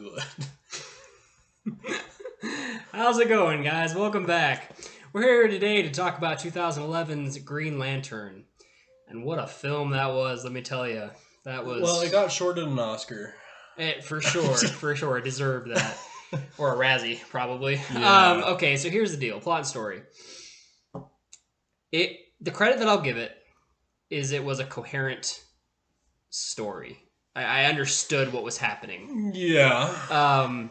good. How's it going, guys? Welcome back. We're here today to talk about 2011's Green Lantern. And what a film that was, let me tell you. That was... Well, it got shorted an Oscar. For sure. It deserved that. Or a Razzie, probably. Yeah. Okay, so here's the deal. Plot and story. The credit that I'll give it is it was a coherent story. I understood what was happening. Yeah.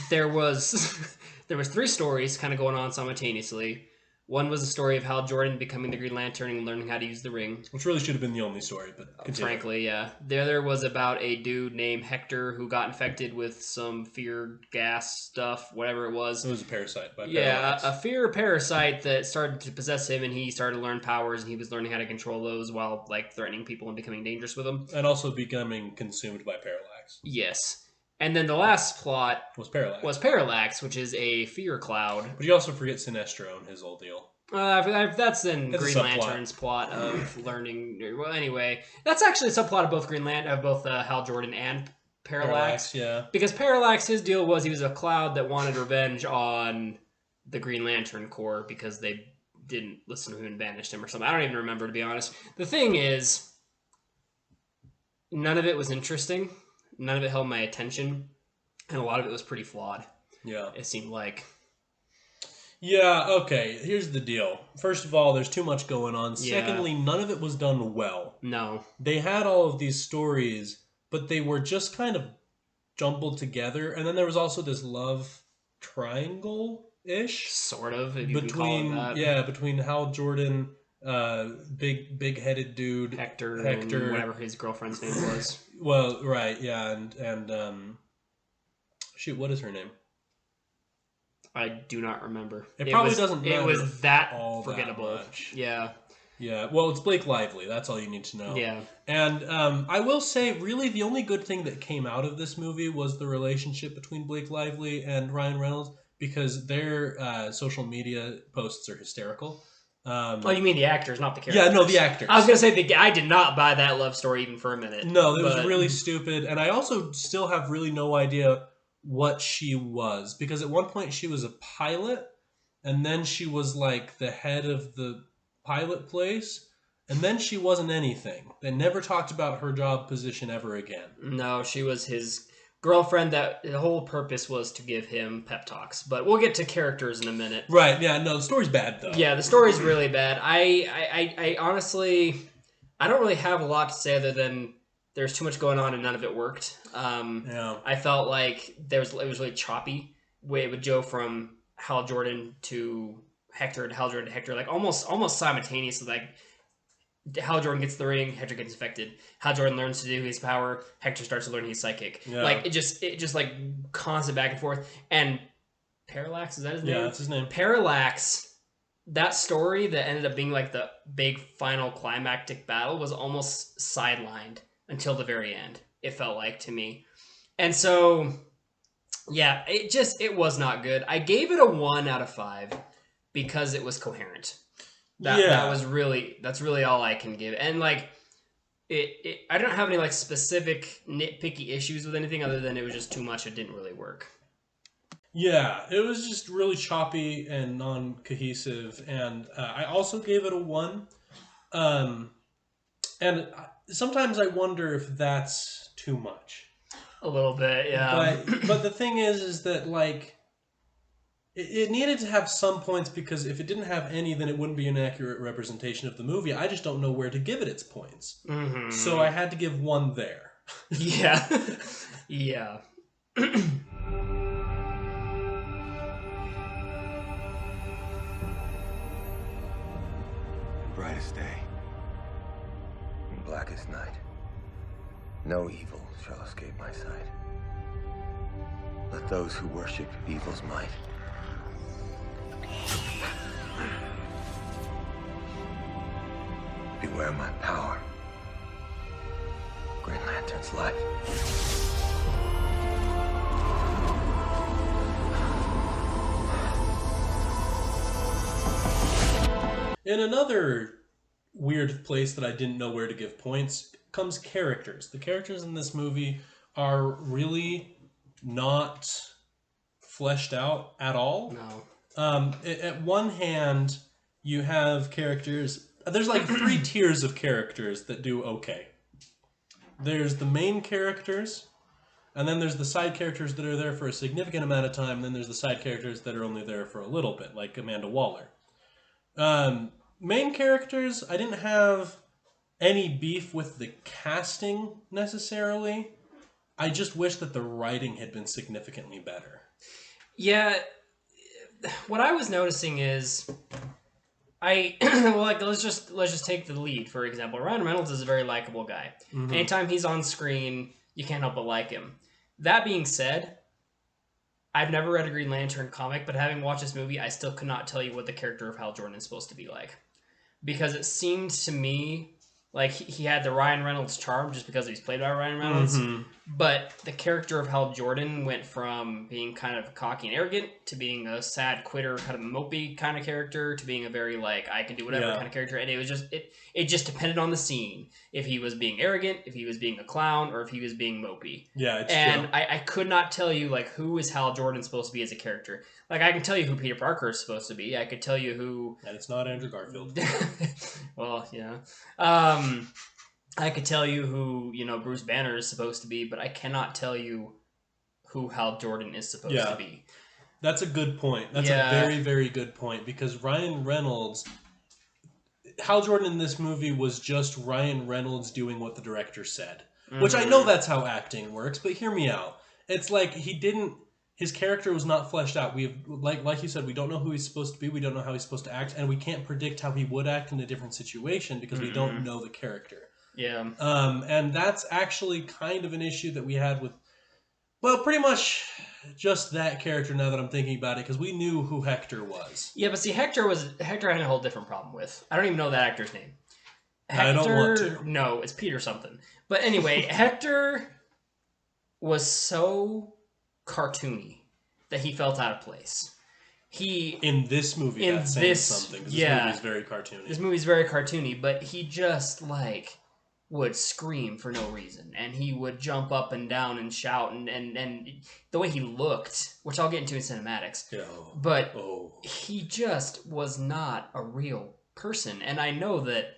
There was three stories kind of going on simultaneously. One was the story of Hal Jordan becoming the Green Lantern and learning how to use the ring. Which really should have been the only story, but continue. Frankly, yeah. The other was about a dude named Hector who got infected with some fear gas stuff, whatever it was. It was a parasite by Parallax. Parallax. A fear parasite that started to possess him, and he started to learn powers, and he was learning how to control those while threatening people and becoming dangerous with them. And also becoming consumed by Parallax. Yes. And then the last plot Was Parallax, which is a fear cloud. But you also forget Sinestro and his old deal. That's in It's Green Lantern's plot of learning. Well, anyway, that's actually a subplot of both Hal Jordan and Parallax. Yeah. Because Parallax, his deal was he was a cloud that wanted revenge on the Green Lantern Corps because they didn't listen to him and banished him or something. I don't even remember, to be honest. The thing is, none of it was interesting. None of it held my attention, and a lot of it was pretty flawed. Yeah. It seemed like. Yeah, okay. Here's the deal. First of all, there's too much going on. Yeah. Secondly, none of it was done well. No. They had all of these stories, but they were just kind of jumbled together. And then there was also this love triangle-ish. Sort of, if you can call it that. Yeah, between Hal Jordan, big-headed dude, Hector, and whatever his girlfriend's name was. Well, right, yeah, and shoot, what is her name? I do not remember. It probably doesn't matter. It was that all forgettable. That much. Yeah. Yeah, well, it's Blake Lively. That's all you need to know. Yeah. And I will say, really, the only good thing that came out of this movie was the relationship between Blake Lively and Ryan Reynolds, because their social media posts are hysterical. Oh, you mean the actors, not the characters? Yeah, no, the actors. I was going to say, I did not buy that love story even for a minute. No, it was really stupid. And I also still have really no idea what she was. Because at one point she was a pilot, and then she was like the head of the pilot place, and then she wasn't anything. They never talked about her job position ever again. No, she was his girlfriend that the whole purpose was to give him pep talks. But we'll get to characters in a minute. Right, yeah, no, the story's bad, though. Yeah, the story's really bad. I honestly, I don't really have a lot to say other than there's too much going on and none of it worked. Yeah. I felt like it was really choppy. Way it would go from Hal Jordan to Hector and Hal Jordan to Hector, like almost simultaneously. Like Hal Jordan gets the ring, Hector gets infected. Hal Jordan learns to do his power, Hector starts to learn he's psychic. Yeah. Like it just like constant back and forth. And Parallax, is that his name? Yeah, that's his name. Parallax. That story that ended up being like the big final climactic battle was almost sidelined until the very end, it felt like to me. And so, yeah, it was not good. I gave it a 1 out of 5 because it was coherent. That's really all I can give. And like, I don't have any like specific nitpicky issues with anything other than it was just too much. It didn't really work. Yeah, it was just really choppy and non-cohesive, and I also gave it a 1. And sometimes I wonder if that's too much. A little bit, yeah. But the thing is that like it needed to have some points, because if it didn't have any, then it wouldn't be an accurate representation of the movie. I just don't know where to give it its points. Mm-hmm. So I had to give 1 there. Yeah. Yeah. Brightest day, and blackest night. No evil shall escape my sight. Let those who worship evil's might beware my power. Green Lantern's life. In another weird place that I didn't know where to give points comes characters. The characters in this movie are really not fleshed out at all. No. At one hand, you have characters. There's like 3 tiers of characters that do okay. There's the main characters, and then there's the side characters that are there for a significant amount of time, and then there's the side characters that are only there for a little bit, like Amanda Waller. Main characters, I didn't have any beef with the casting necessarily. I just wish that the writing had been significantly better. Yeah, what I was noticing is, well, like let's just take the lead for example. Ryan Reynolds is a very likable guy. Mm-hmm. Anytime he's on screen, you can't help but like him. That being said, I've never read a Green Lantern comic, but having watched this movie, I still could not tell you what the character of Hal Jordan is supposed to be like, because it seemed to me like he had the Ryan Reynolds charm just because he's played by Ryan Reynolds. Mm-hmm. But the character of Hal Jordan went from being kind of cocky and arrogant to being a sad quitter, kind of mopey kind of character, to being a very like I can do whatever kind of character. And it was just it just depended on the scene. If he was being arrogant, if he was being a clown, or if he was being mopey. Yeah, it's true. I could not tell you like who is Hal Jordan supposed to be as a character. Like I can tell you who Peter Parker is supposed to be. I could tell you who. And it's not Andrew Garfield. Well, yeah. I could tell you who, Bruce Banner is supposed to be, but I cannot tell you who Hal Jordan is supposed to be. That's a good point. That's a very, very good point, because Ryan Reynolds, Hal Jordan in this movie was just Ryan Reynolds doing what the director said, which I know that's how acting works, but hear me out. It's like his character was not fleshed out. We have, like you said, we don't know who he's supposed to be, we don't know how he's supposed to act, and we can't predict how he would act in a different situation because we don't know the character. Yeah. And that's actually kind of an issue that we had with, well, pretty much just that character now that I'm thinking about it, because we knew who Hector was. Yeah, but see, Hector I had a whole different problem with. I don't even know that actor's name. Hector, I don't want to. No, it's Peter something. But anyway, Hector was so cartoony that he felt out of place. In this movie, that's saying something, because this movie is very cartoony. This movie's very cartoony, but he just would scream for no reason, and he would jump up and down and shout, and the way he looked, which I'll get into in cinematics, but he just was not a real person. And I know that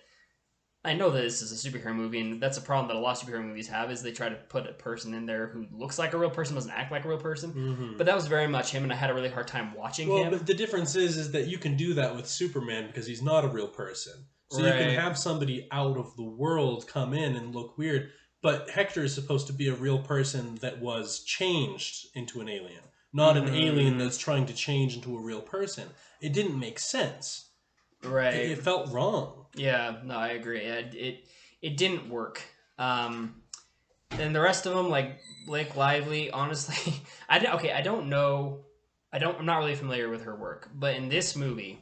this is a superhero movie, and that's a problem that a lot of superhero movies have, is they try to put a person in there who looks like a real person, doesn't act like a real person. Mm-hmm. But that was very much him, and I had a really hard time watching him. Well, but the difference is that you can do that with Superman because he's not a real person. So you can have somebody out of the world come in and look weird, but Hector is supposed to be a real person that was changed into an alien, not an alien that's trying to change into a real person. It didn't make sense. Right. It felt wrong. Yeah, no, I agree. It didn't work. And the rest of them, like Blake Lively, honestly, I don't know. I'm not really familiar with her work, but in this movie,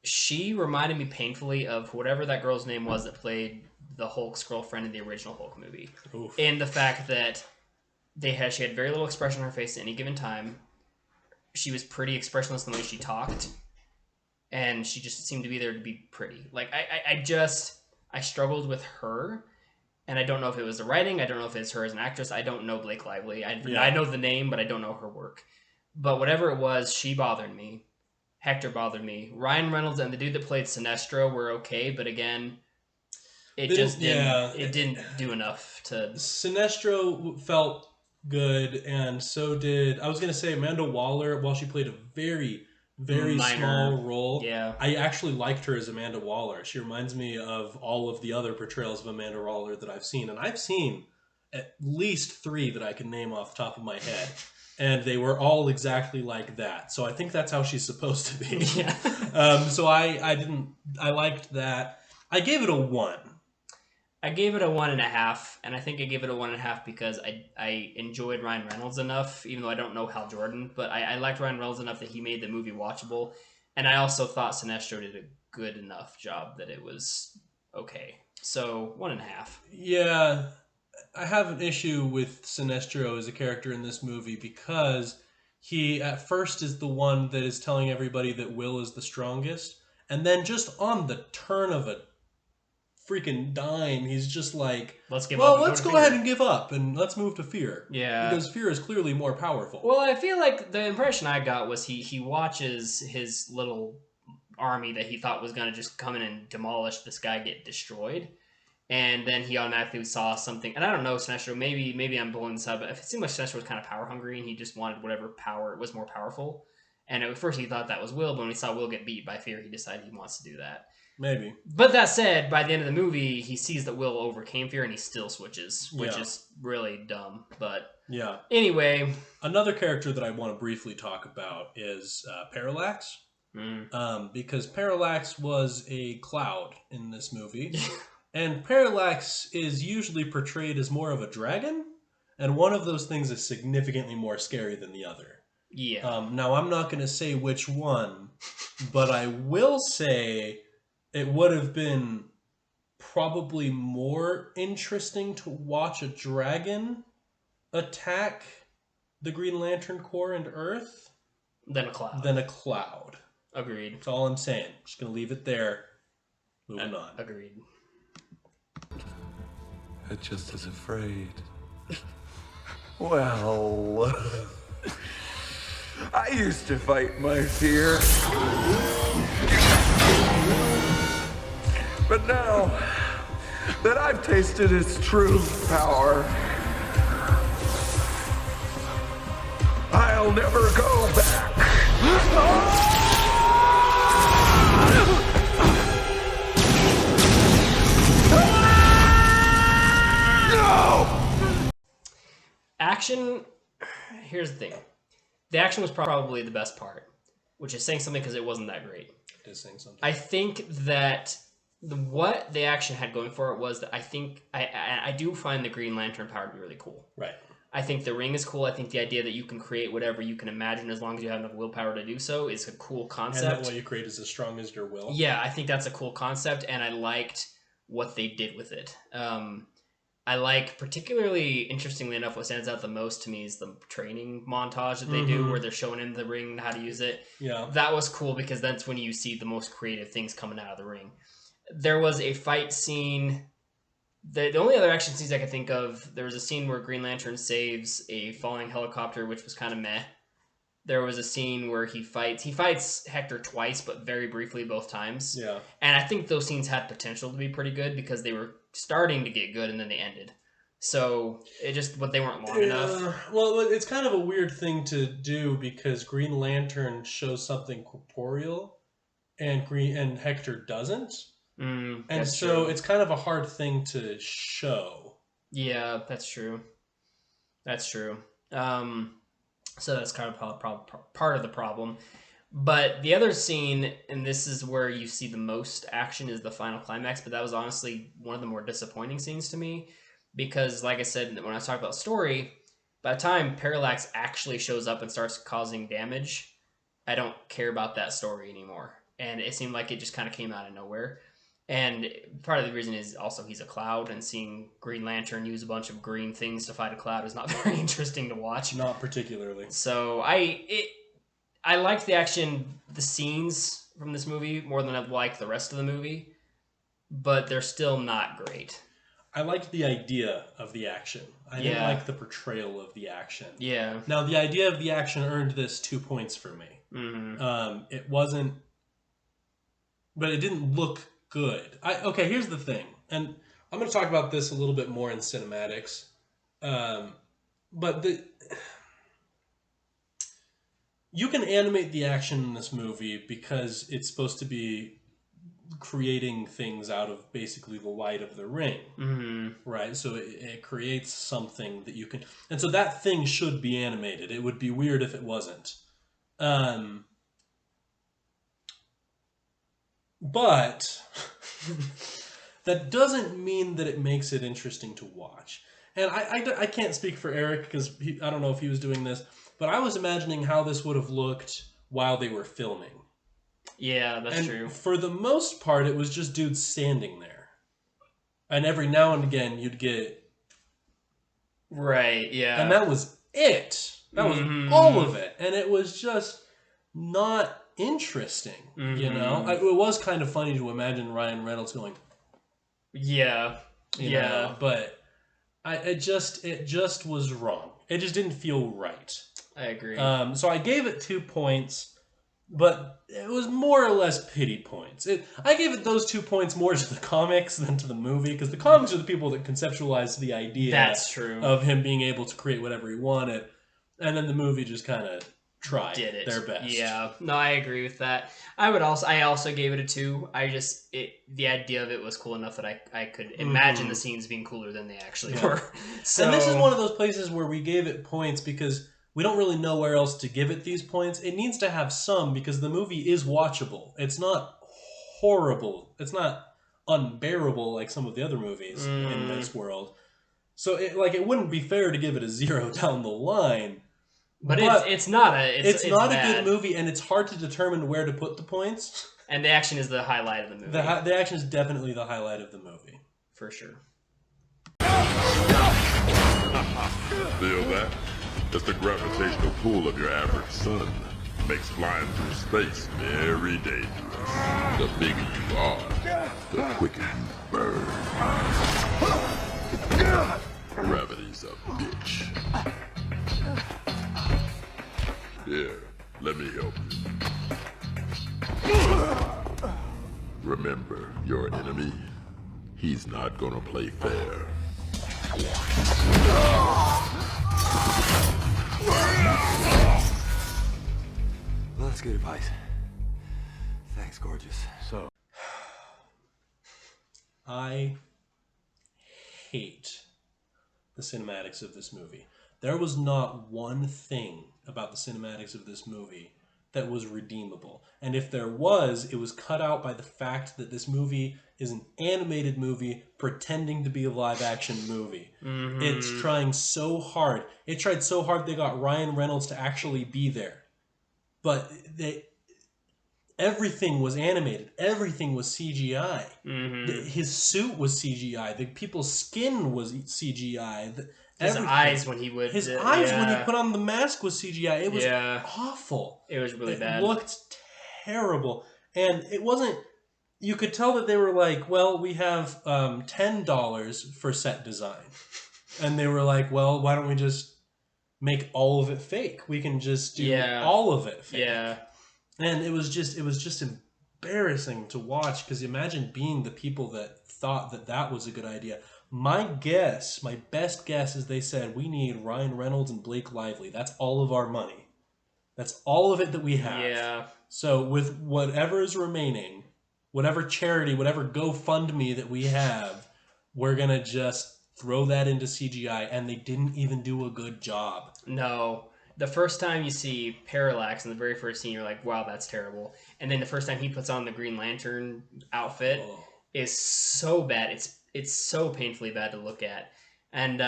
she reminded me painfully of whatever that girl's name was that played the Hulk's girlfriend in the original Hulk movie. Oof. In the fact that she had very little expression on her face at any given time. She was pretty expressionless in the way she talked, and she just seemed to be there to be pretty. Like I struggled with her, and I don't know if it was the writing. I don't know if it's her as an actress. I don't know Blake Lively. I know the name, but I don't know her work. But whatever it was, she bothered me. Hector bothered me. Ryan Reynolds and the dude that played Sinestro were okay, but again, it didn't do enough to. Sinestro felt good, and so did, I was going to say, Amanda Waller, while she played a very, very small role. Yeah. I actually liked her as Amanda Waller. She reminds me of all of the other portrayals of Amanda Waller that I've seen, and I've seen at least 3 that I can name off the top of my head. And they were all exactly like that. So I think that's how she's supposed to be. Yeah. So I liked that. I gave it a 1. I gave it a 1.5, and I think I gave it a 1.5 because I enjoyed Ryan Reynolds enough, even though I don't know Hal Jordan, but I liked Ryan Reynolds enough that he made the movie watchable. And I also thought Sinestro did a good enough job that it was okay. So 1.5. Yeah. I have an issue with Sinestro as a character in this movie because he at first is the one that is telling everybody that Will is the strongest, and then just on the turn of a freaking dime. He's just like, Let's give well, up. let's go ahead and give up and let's move to fear. Yeah. Because fear is clearly more powerful. Well, I feel like the impression I got was he watches his little army that he thought was going to just come in and demolish this guy get destroyed. And then he automatically saw something. And I don't know, Sinestro, maybe I'm blowing this up, but it seemed like Sinestro was kind of power hungry and he just wanted whatever power was more powerful. And at first he thought that was Will, but when he saw Will get beat by fear, he decided he wants to do that. Maybe. But that said, by the end of the movie, he sees that Will overcame fear and he still switches, which is really dumb. But anyway. Another character that I want to briefly talk about is Parallax. Because Parallax was a cloud in this movie. And Parallax is usually portrayed as more of a dragon. And one of those things is significantly more scary than the other. Yeah. Now, I'm not going to say which one, but I will say it would have been probably more interesting to watch a dragon attack the Green Lantern Corps and Earth than a cloud. Agreed. Agreed. That's all I'm saying. Just going to leave it there. Moving on. Agreed. You're just as afraid. Well, I used to fight my fear. But now that I've tasted its true power, I'll never go back. Action, here's the thing. The action was probably the best part, which is saying something because it wasn't that great. It is saying something. I think that what the action had going for it was that I do find the Green Lantern power to be really cool. Right. I think the ring is cool. I think the idea that you can create whatever you can imagine as long as you have enough willpower to do so is a cool concept. And that what you create is as strong as your will. Yeah, I think that's a cool concept, and I liked what they did with it. I like, particularly interestingly enough, what stands out the most to me is the training montage that they do where they're showing him the ring and how to use it. Yeah. That was cool because that's when you see the most creative things coming out of the ring. There was a fight scene. The only other action scenes I could think of, there was a scene where Green Lantern saves a falling helicopter, which was kind of meh. There was a scene where he fights Hector twice, but very briefly both times. Yeah. And I think those scenes had potential to be pretty good because they were starting to get good and then they ended. So but they weren't long enough. Well, it's kind of a weird thing to do because Green Lantern shows something corporeal and Hector doesn't. And so it's kind of a hard thing to show. Yeah, that's true. That's true. So that's kind of part of the problem. But the other scene, and this is where you see the most action, is the final climax. But that was honestly one of the more disappointing scenes to me. Because, like I said, when I was talking about story, by the time Parallax actually shows up and starts causing damage, I don't care about that story anymore. And it seemed like it just kind of came out of nowhere. And part of the reason is also he's a cloud, and seeing Green Lantern use a bunch of green things to fight a cloud is not very interesting to watch. Not particularly. So I liked the action, the scenes from this movie more than I liked the rest of the movie, but they're still not great. I liked the idea of the action. I didn't like the portrayal of the action. Yeah. Now, the idea of the action earned this 2 points for me. It wasn't... But it didn't look good. Okay, here's the thing. And I'm going to talk about this a little bit more in cinematics. But you can animate the action in this movie because it's supposed to be creating things out of basically the light of the ring. Right? So it creates something that you can... And so that thing should be animated. It would be weird if it wasn't. But that doesn't mean that it makes it interesting to watch. And I can't speak for Eric because I don't know if he was doing this, but I was imagining how this would have looked while they were filming. Yeah, that's true. For the most part, it was just dudes standing there. And every now and again, you'd get... Right, yeah. And that was it. That was all of it. And it was just not interesting, you know? It was kind of funny to imagine Ryan Reynolds going, Yeah. You know, but it just was wrong. It just didn't feel right. I agree. So I gave it 2 points, but it was more or less pity points. I gave it those 2 points more to the comics than to the movie, because the comics are the people that conceptualized the idea That's true. of him being able to create whatever he wanted, and then the movie just kind of tried their best. Yeah, no, I agree with that. I also gave it a 2. The idea of it was cool enough that I could imagine the scenes being cooler than they actually were. So, and this is one of those places where we gave it points because we don't really know where else to give it these points. It needs to have some, because the movie is watchable. It's not horrible. It's not unbearable like some of the other movies in this world. So it wouldn't be fair to give it a 0 down the line. But it's not a good movie, and it's hard to determine where to put the points. And the action is the highlight of the movie. The action is definitely the highlight of the movie. For sure. Feel that? Just the gravitational pull of your average sun makes flying through space very dangerous. The bigger you are, the quicker you burn. Gravity's a bitch. Here, let me help you. Remember, your enemy, he's not gonna play fair. Well, that's good advice. Thanks, gorgeous. So, I hate the cinematics of this movie. There was not one thing about the cinematics of this movie that was redeemable. And if there was, it was cut out by the fact that this movie is an animated movie pretending to be a live-action movie. It's trying so hard. It tried so hard they got Ryan Reynolds to actually be there. But everything was animated. Everything was CGI. His suit was CGI. The people's skin was CGI. His eyes when he would... His eyes when he put on the mask was CGI. It was awful. It was really bad. It looked terrible. And it wasn't... You could tell that they were like, well, we have $10 for set design. And they were like, well, why don't we just make all of it fake? We can just do all of it fake. Yeah. And it was just embarrassing to watch, because imagine being the people that thought that that was a good idea. My best guess is they said, we need Ryan Reynolds and Blake Lively. That's all of our money. That's all of it that we have. Yeah. So with whatever is remaining, whatever charity, whatever GoFundMe that we have, we're going to just throw that into CGI. And they didn't even do a good job. No. The first time you see Parallax in the very first scene, you're like, wow, that's terrible. And then the first time he puts on the Green Lantern outfit is so bad. It's so painfully bad to look at. And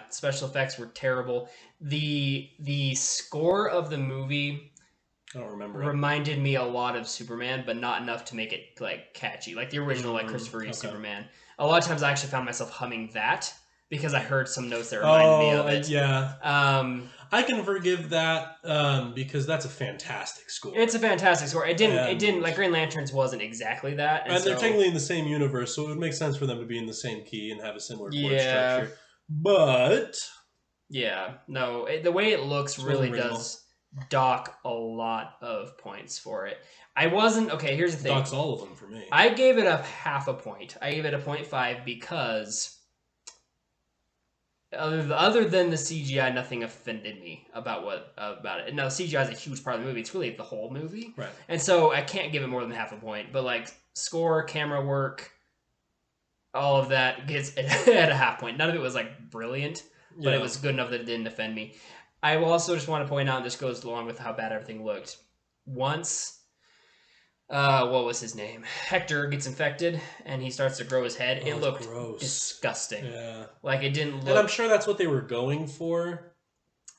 special effects were terrible. The score of the movie, I don't remember. Reminded me a lot of Superman, but not enough to make it like catchy. Like the original Christopher Reeve Superman. A lot of times I actually found myself humming that because I heard some notes that reminded me of it. Yeah. I can forgive that because that's a fantastic score. It's a fantastic score. It didn't like Green Lanterns wasn't exactly that. And they're technically in the same universe, so it would make sense for them to be in the same key and have a similar chord structure. But the way it looks really does dock a lot of points for it. I wasn't okay. Here's the thing. Docks all of them for me. I gave it a half a point. I gave it a 0.5 because other than the CGI, nothing offended me about it. Now CGI is a huge part of the movie. It's really the whole movie, right? And so I can't give it more than half a point. But like score, camera work, all of that gets at a half point. None of it was like brilliant, but it was good enough that it didn't offend me. I will also just want to point out, and this goes along with how bad everything looked. Once, what was his name? Hector gets infected, and he starts to grow his head. It looked disgusting. Yeah. Like, it didn't look... And I'm sure that's what they were going for,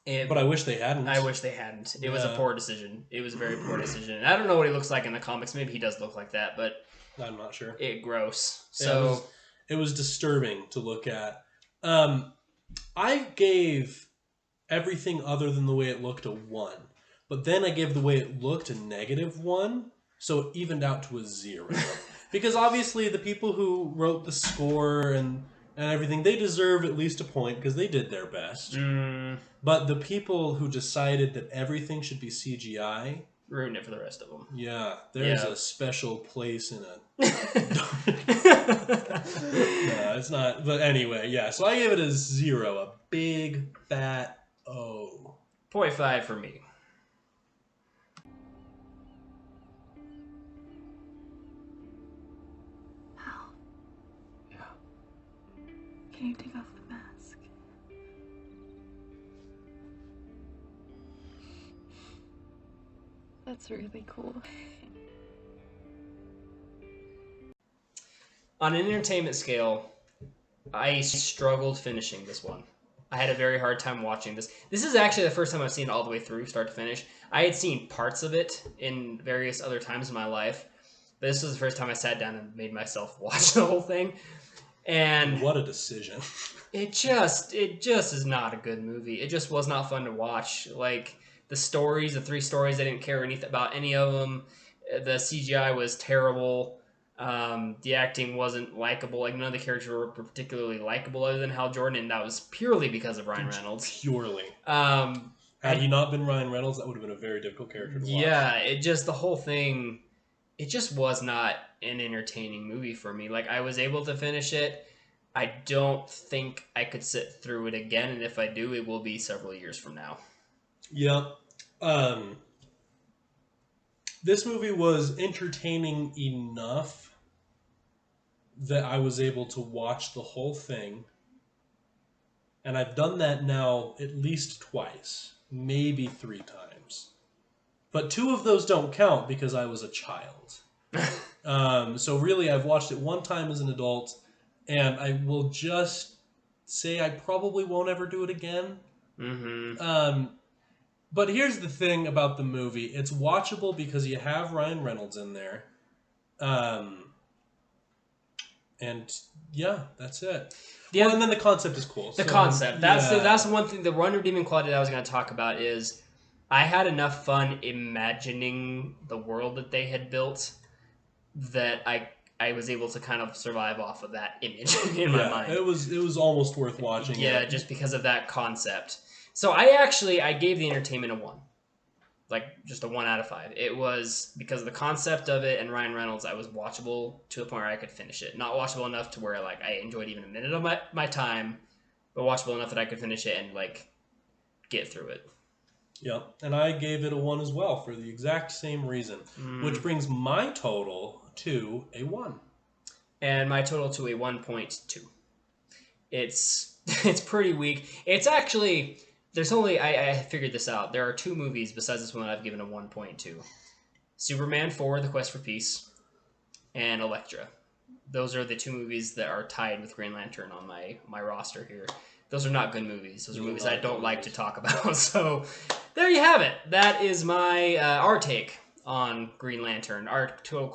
but I wish they hadn't. I wish they hadn't. It was a poor decision. It was a very poor decision. And I don't know what he looks like in the comics. Maybe he does look like that, but... I'm not sure. Gross. So... It was disturbing to look at. I gave everything other than the way it looked a 1. But then I gave the way it looked a -1, so it evened out to a 0. Because obviously the people who wrote the score and everything, they deserve at least a point because they did their best. But the people who decided that everything should be CGI... ruined it for the rest of them. Yeah, there's a special place in it. No, it's not. But anyway, yeah. So I gave it a 0, a big fat O. 0.5 for me. Can you take off the mask? That's really cool. On an entertainment scale, I struggled finishing this one. I had a very hard time watching this. This is actually the first time I've seen it all the way through, start to finish. I had seen parts of it in various other times in my life, but this was the first time I sat down and made myself watch the whole thing. And what a decision. It just is not a good movie. It just was not fun to watch. Like, the stories, the 3 stories, I didn't care anything about any of them. The CGI was terrible. The acting wasn't likable. Like, none of the characters were particularly likable other than Hal Jordan, and that was purely because of Ryan Reynolds. Purely. Had he not been Ryan Reynolds, that would have been a very difficult character to watch. Yeah, the whole thing, it just was not an entertaining movie for me. Like, I was able to finish it. I don't think I could sit through it again, and if I do, it will be several years from now. Yeah. This movie was entertaining enough that I was able to watch the whole thing. And I've done that now at least twice, maybe 3 times. But 2 of those don't count because I was a child. So really, I've watched it 1 time as an adult, and I will just say I probably won't ever do it again. Mm-hmm. But here's the thing about the movie. It's watchable because you have Ryan Reynolds in there. And yeah, that's it. Yeah, and then the concept is cool. The concept. That's one thing. The one redeeming quality that I was going to talk about is I had enough fun imagining the world that they had built that I was able to kind of survive off of that image in my mind. It was almost worth watching. Yeah, just because of that concept. So I gave the entertainment a 1. Like, just a 1 out of 5. It was because of the concept of it and Ryan Reynolds, I was watchable to the point where I could finish it. Not watchable enough to where, like, I enjoyed even a minute of my time, but watchable enough that I could finish it and, like, get through it. Yeah, and I gave it a 1 as well for the exact same reason, which brings my total to a 1. And my total to a 1.2. It's pretty weak. It's actually... There's only... I figured this out. There are 2 movies besides this one that I've given a 1.2. Superman 4, The Quest for Peace, and Elektra. Those are the 2 movies that are tied with Green Lantern on my roster here. Those are not good movies. Those are movies I don't like to talk about. So there you have it. That is my our take on Green Lantern. Our total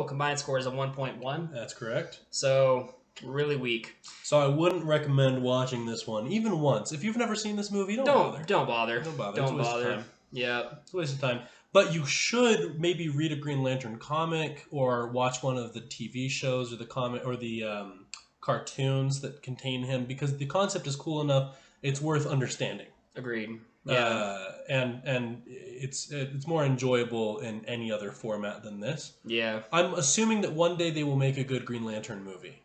combined score is a 1.1. That's correct. So... really weak. So I wouldn't recommend watching this one even once. If you've never seen this movie, don't bother. Don't bother. Don't bother. Don't it's a waste bother. of time. Yeah. It's a waste of time. But you should maybe read a Green Lantern comic or watch one of the TV shows or the comic or the cartoons that contain him because the concept is cool enough. It's worth understanding. Agreed. Yeah. And it's more enjoyable in any other format than this. Yeah. I'm assuming that one day they will make a good Green Lantern movie.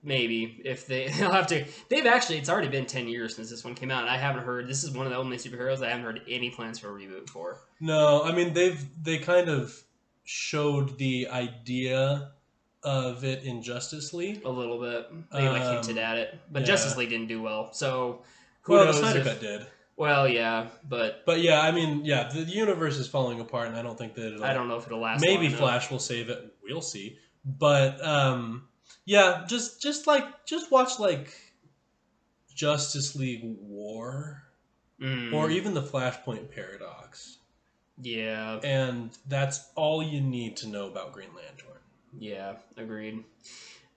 Maybe if they'll have to. They've actually. It's already been 10 years since this one came out, and I haven't heard. This is one of the only superheroes I haven't heard any plans for a reboot for. No, I mean they kind of showed the idea of it in Justice League A little bit. They like hinted at it, but yeah. Justice League didn't do well. So who knows? The Snyder Cut did. Well, yeah, but yeah, I mean, yeah, the universe is falling apart, and I don't think that I don't know if it'll last. Maybe long Flash enough. will save it. We'll see. But yeah, just watch like Justice League War or even the Flashpoint Paradox. Yeah. And that's all you need to know about Green Lantern. Yeah, agreed.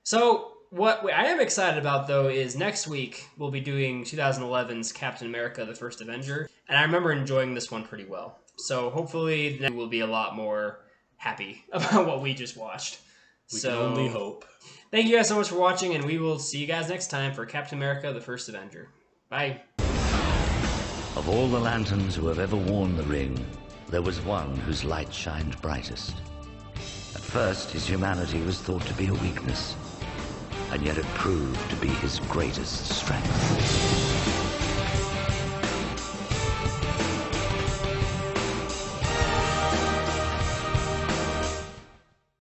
So what I am excited about though is next week we'll be doing 2011's Captain America: The First Avenger, and I remember enjoying this one pretty well. So hopefully we'll be a lot more happy about what we just watched. We can only hope. Thank you guys so much for watching, and we will see you guys next time for Captain America: The First Avenger. Bye. Of all the lanterns who have ever worn the ring, there was one whose light shined brightest. At first, his humanity was thought to be a weakness, and yet it proved to be his greatest strength.